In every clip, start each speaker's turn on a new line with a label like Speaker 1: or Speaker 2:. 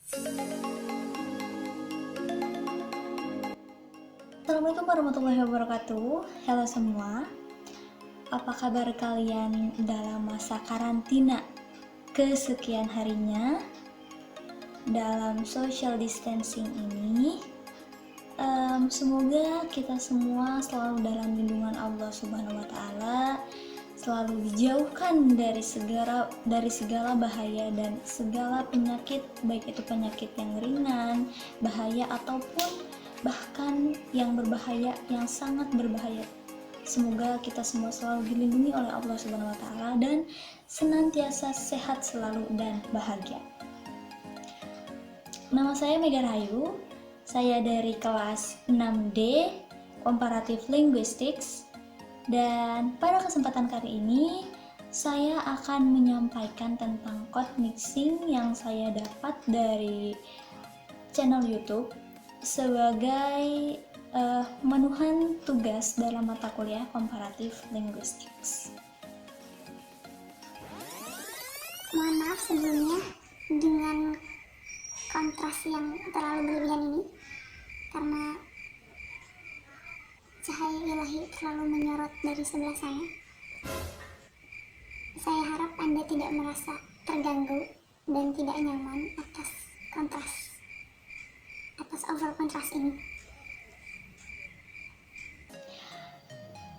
Speaker 1: Assalamualaikum warahmatullahi wabarakatuh. Halo semua. Apa kabar kalian dalam masa karantina kesekian harinya? Dalam social distancing ini, semoga kita semua selalu dalam lindungan Allah Subhanahu wa taala, selalu dijauhkan dari segala bahaya dan segala penyakit, baik itu penyakit yang ringan, bahaya ataupun bahkan yang berbahaya, yang sangat berbahaya. Semoga kita semua selalu dilindungi oleh Allah Subhanahu wa taala dan senantiasa sehat selalu dan bahagia. Nama saya Mega Rahayu. Saya dari kelas 6D Comparative Linguistics, dan pada kesempatan kali ini saya akan menyampaikan tentang code mixing yang saya dapat dari channel YouTube sebagai pemenuhan tugas dalam mata kuliah Comparative Linguistics.
Speaker 2: Mohon maaf sebelumnya dengan kontras yang terlalu berlebihan ini, karena cahaya ilahi terlalu menyorot dari sebelah sana. Saya harap Anda tidak merasa terganggu dan tidak nyaman atas over kontras ini.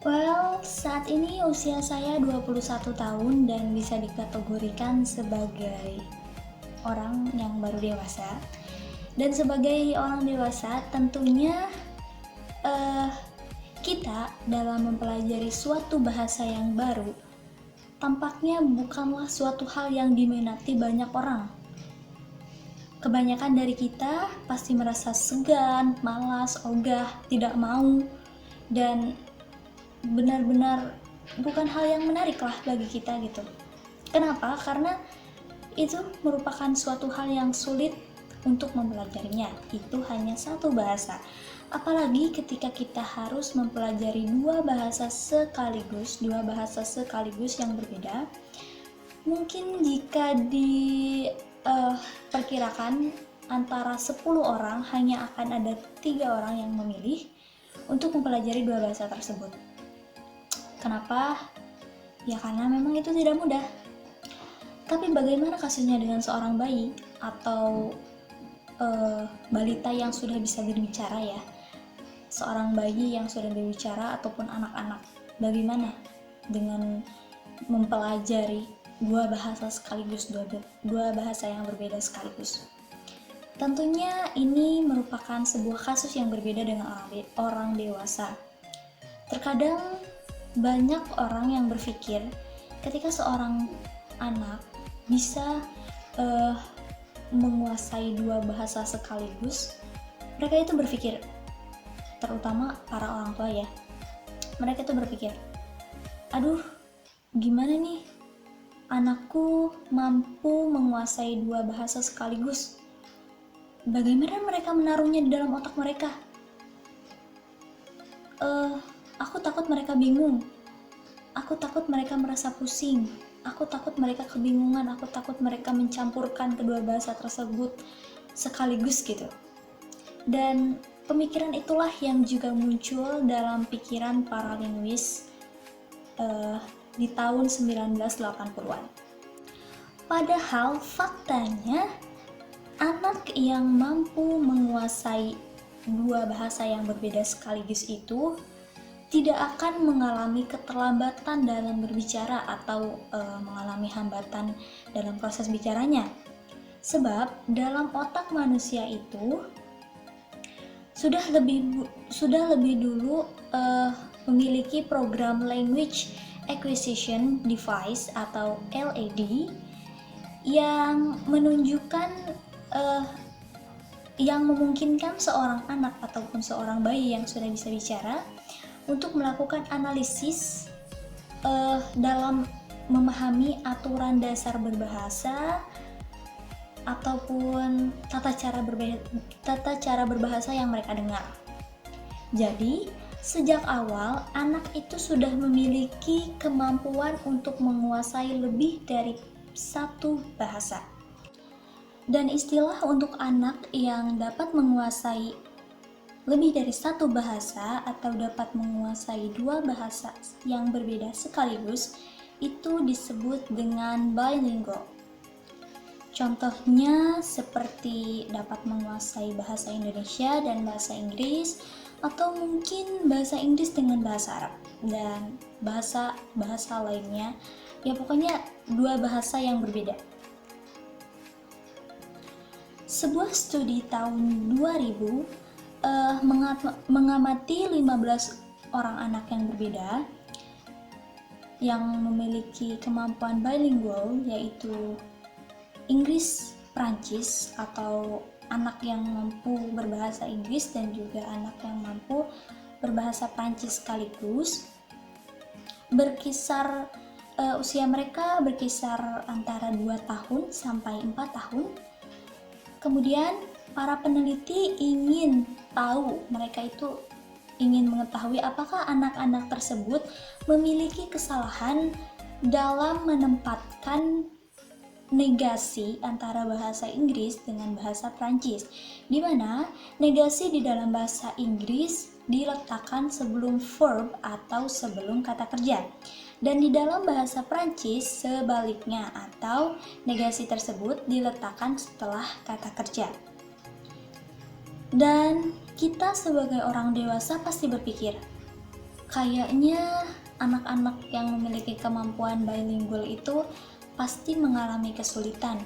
Speaker 1: Well, saat ini usia saya 21 tahun dan bisa dikategorikan sebagai orang yang baru dewasa. Dan sebagai orang dewasa tentunya kita dalam mempelajari suatu bahasa yang baru tampaknya bukanlah suatu hal yang diminati banyak orang. Kebanyakan dari kita pasti merasa segan, malas, ogah, tidak mau, dan benar-benar bukan hal yang menarik lah bagi kita gitu. Kenapa? Karena itu merupakan suatu hal yang sulit untuk mempelajarinya. Itu hanya satu bahasa. Apalagi ketika kita harus mempelajari dua bahasa sekaligus yang berbeda. Mungkin jika diperkirakan antara 10 orang hanya akan ada 3 orang yang memilih untuk mempelajari dua bahasa tersebut. Kenapa? Ya karena memang itu tidak mudah. Tapi bagaimana kasusnya dengan seorang bayi atau balita yang sudah bisa berbicara ya? Seorang bayi yang sudah berbicara ataupun anak-anak, bagaimana dengan mempelajari dua bahasa sekaligus, dua bahasa yang berbeda sekaligus? Tentunya ini merupakan sebuah kasus yang berbeda dengan orang dewasa. Terkadang banyak orang yang berpikir ketika seorang anak bisa menguasai dua bahasa sekaligus, mereka itu berpikir, terutama para orang tua ya, mereka itu berpikir, aduh gimana nih anakku mampu menguasai dua bahasa sekaligus, bagaimana mereka menaruhnya di dalam otak mereka? Aku takut mereka bingung, aku takut mereka merasa pusing, aku takut mereka kebingungan, aku takut mereka mencampurkan kedua bahasa tersebut sekaligus gitu. Dan pemikiran itulah yang juga muncul dalam pikiran para linguis di tahun 1980-an. Padahal faktanya anak yang mampu menguasai dua bahasa yang berbeda sekaligus itu tidak akan mengalami keterlambatan dalam berbicara atau mengalami hambatan dalam proses bicaranya. Sebab dalam otak manusia itu sudah lebih dulu memiliki program Language Acquisition Device atau LAD yang menunjukkan yang memungkinkan seorang anak ataupun seorang bayi yang sudah bisa bicara untuk melakukan analisis dalam memahami aturan dasar berbahasa ataupun tata cara berbahasa yang mereka dengar. Jadi, sejak awal anak itu sudah memiliki kemampuan untuk menguasai lebih dari satu bahasa. Dan istilah untuk anak yang dapat menguasai lebih dari satu bahasa atau dapat menguasai dua bahasa yang berbeda sekaligus itu disebut dengan bilingual. Contohnya seperti dapat menguasai bahasa Indonesia dan bahasa Inggris, atau mungkin bahasa Inggris dengan bahasa Arab dan bahasa lainnya. Ya pokoknya dua bahasa yang berbeda. Sebuah studi tahun 2000 mengamati 15 orang anak yang berbeda yang memiliki kemampuan bilingual, yaitu Inggris Prancis, atau anak yang mampu berbahasa Inggris dan juga anak yang mampu berbahasa Prancis sekaligus. Usia mereka berkisar antara 2 tahun sampai 4 tahun. Kemudian para peneliti ingin mengetahui apakah anak-anak tersebut memiliki kesalahan dalam menempatkan negasi antara bahasa Inggris dengan bahasa Prancis, di mana negasi di dalam bahasa Inggris diletakkan sebelum verb atau sebelum kata kerja, dan di dalam bahasa Prancis sebaliknya, atau negasi tersebut diletakkan setelah kata kerja. Dan kita sebagai orang dewasa pasti berpikir, kayaknya anak-anak yang memiliki kemampuan bilingual itu pasti mengalami kesulitan.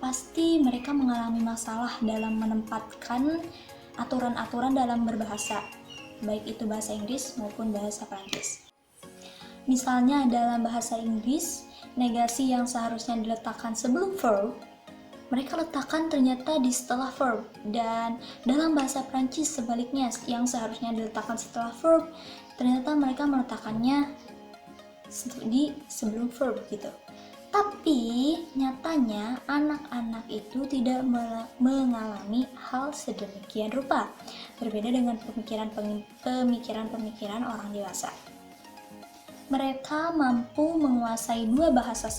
Speaker 1: Pasti mereka mengalami masalah dalam menempatkan aturan-aturan dalam berbahasa, baik itu bahasa Inggris maupun bahasa Prancis. Misalnya dalam bahasa Inggris, negasi yang seharusnya diletakkan sebelum verb, mereka letakkan ternyata di setelah verb, dan dalam bahasa Prancis sebaliknya, yang seharusnya diletakkan setelah verb, ternyata mereka meletakkannya di sebelum verb gitu. Tapi nyatanya anak-anak itu tidak mengalami hal sedemikian rupa, berbeda dengan pemikiran orang dewasa. Mereka mampu menguasai dua bahasa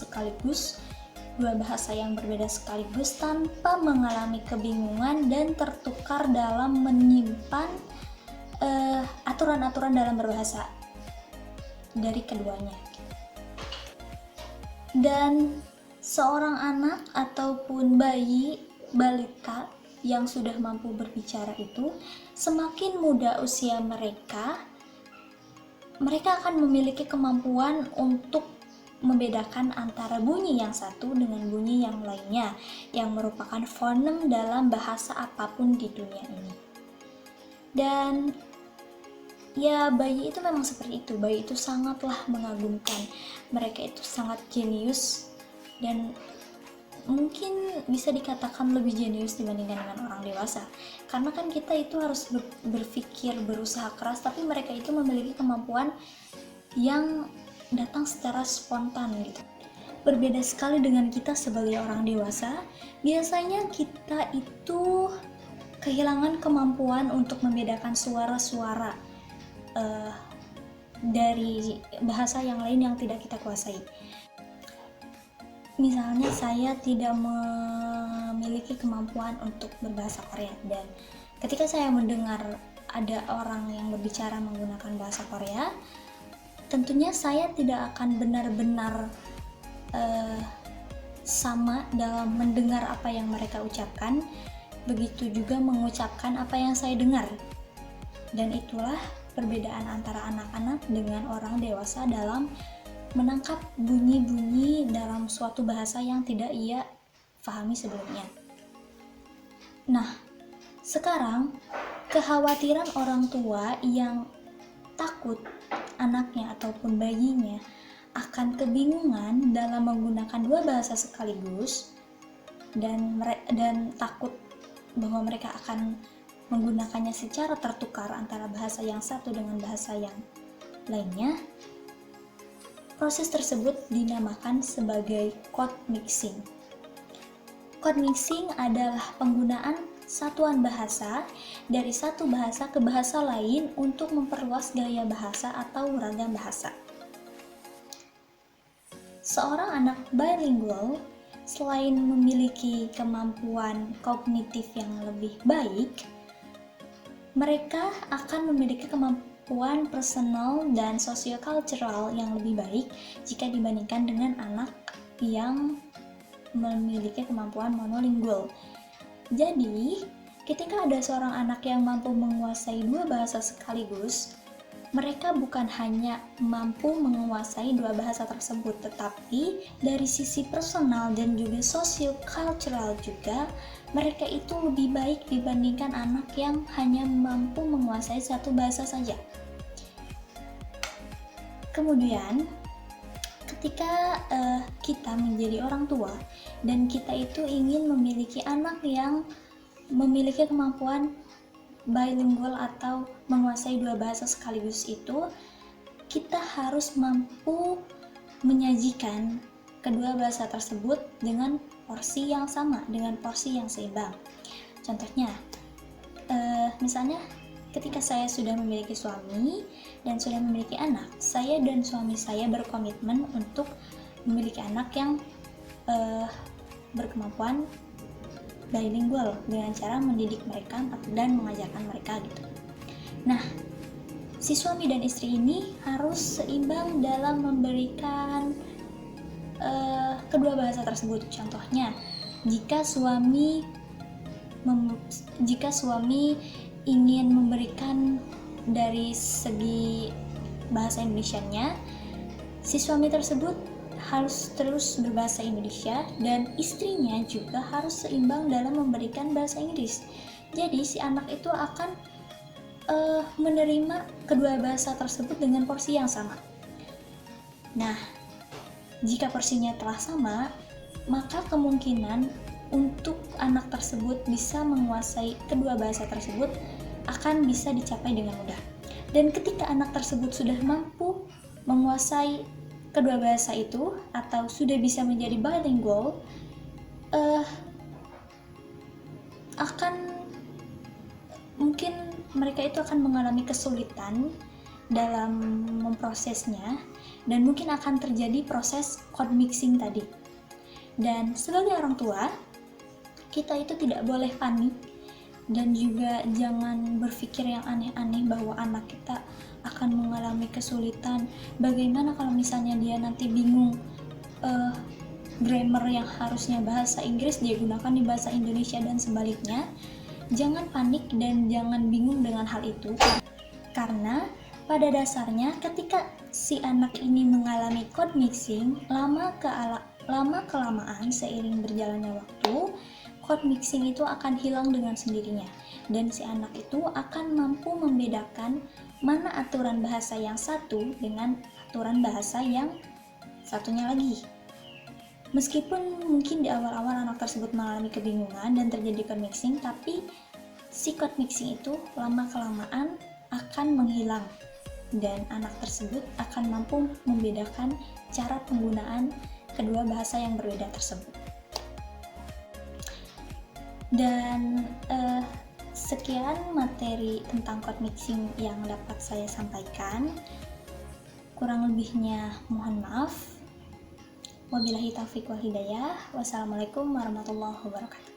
Speaker 1: yang berbeda sekaligus tanpa mengalami kebingungan dan tertukar dalam menyimpan aturan-aturan dalam berbahasa dari keduanya. Dan seorang anak ataupun balita yang sudah mampu berbicara itu, semakin muda usia mereka akan memiliki kemampuan untuk membedakan antara bunyi yang satu dengan bunyi yang lainnya, yang merupakan fonem dalam bahasa apapun di dunia ini. Dan ya, bayi itu memang seperti itu. Bayi itu sangatlah mengagumkan. Mereka itu sangat jenius, dan mungkin bisa dikatakan lebih jenius dibandingkan dengan orang dewasa. Karena kan kita itu harus berpikir, berusaha keras, tapi mereka itu memiliki kemampuan yang datang secara spontan gitu. Berbeda sekali dengan kita sebagai orang dewasa. Biasanya kita itu kehilangan kemampuan untuk membedakan suara-suara dari bahasa yang lain yang tidak kita kuasai. Misalnya saya tidak memiliki kemampuan untuk berbahasa Korea, dan ketika saya mendengar ada orang yang berbicara menggunakan bahasa Korea, tentunya saya tidak akan benar-benar sama dalam mendengar apa yang mereka ucapkan, begitu juga mengucapkan apa yang saya dengar. Dan itulah perbedaan antara anak-anak dengan orang dewasa dalam menangkap bunyi-bunyi dalam suatu bahasa yang tidak ia pahami sebelumnya. Nah, sekarang kekhawatiran orang tua yang takut anaknya ataupun bayinya akan kebingungan dalam menggunakan dua bahasa sekaligus, dan takut bahwa mereka akan menggunakannya secara tertukar antara bahasa yang satu dengan bahasa yang lainnya. Proses tersebut dinamakan sebagai code mixing. Code mixing adalah penggunaan satuan bahasa dari satu bahasa ke bahasa lain untuk memperluas gaya bahasa atau ragam bahasa. Seorang anak bilingual selain memiliki kemampuan kognitif yang lebih baik, mereka akan memiliki kemampuan personal dan sosiokultural yang lebih baik jika dibandingkan dengan anak yang memiliki kemampuan monolingual. Jadi, ketika ada seorang anak yang mampu menguasai dua bahasa sekaligus, mereka bukan hanya mampu menguasai dua bahasa tersebut, tetapi dari sisi personal dan juga sosiokultural juga, mereka itu lebih baik dibandingkan anak yang hanya mampu menguasai satu bahasa saja. Kemudian, ketika kita menjadi orang tua dan kita itu ingin memiliki anak yang memiliki kemampuan bilingual atau menguasai dua bahasa sekaligus itu, kita harus mampu menyajikan kedua bahasa tersebut dengan porsi yang sama, dengan porsi yang seimbang. Contohnya, misalnya ketika saya sudah memiliki suami dan sudah memiliki anak, saya dan suami saya berkomitmen untuk memiliki anak yang berkemampuan bilingual dengan cara mendidik mereka dan mengajarkan mereka gitu. Nah, si suami dan istri ini harus seimbang dalam memberikan kedua bahasa tersebut. Contohnya, jika suami ingin memberikan dari segi bahasa Indonesianya, si suami tersebut harus terus berbahasa Indonesia dan istrinya juga harus seimbang dalam memberikan bahasa Inggris. Jadi si anak itu akan menerima kedua bahasa tersebut dengan porsi yang sama. Nah, jika porsinya telah sama, maka kemungkinan untuk anak tersebut bisa menguasai kedua bahasa tersebut akan bisa dicapai dengan mudah. Dan ketika anak tersebut sudah mampu menguasai kedua bahasa itu atau sudah bisa menjadi bilingual, mungkin mereka itu akan mengalami kesulitan dalam memprosesnya dan mungkin akan terjadi proses code mixing tadi. Dan sebagai orang tua, kita itu tidak boleh panik dan juga jangan berpikir yang aneh-aneh bahwa anak kita akan mengalami kesulitan. Bagaimana kalau misalnya dia nanti bingung grammar yang harusnya bahasa Inggris dia gunakan di bahasa Indonesia dan sebaliknya. Jangan panik dan jangan bingung dengan hal itu, karena pada dasarnya ketika si anak ini mengalami code mixing, lama kelamaan seiring berjalannya waktu, code mixing itu akan hilang dengan sendirinya dan si anak itu akan mampu membedakan mana aturan bahasa yang satu dengan aturan bahasa yang satunya lagi. Meskipun mungkin di awal-awal anak tersebut mengalami kebingungan dan terjadi code mixing, tapi si code mixing itu lama-kelamaan akan menghilang dan anak tersebut akan mampu membedakan cara penggunaan kedua bahasa yang berbeda tersebut. Dan sekian materi tentang code mixing yang dapat saya sampaikan. Kurang lebihnya mohon maaf. Wabillahi taufiq wal hidayah. Wassalamualaikum warahmatullahi wabarakatuh.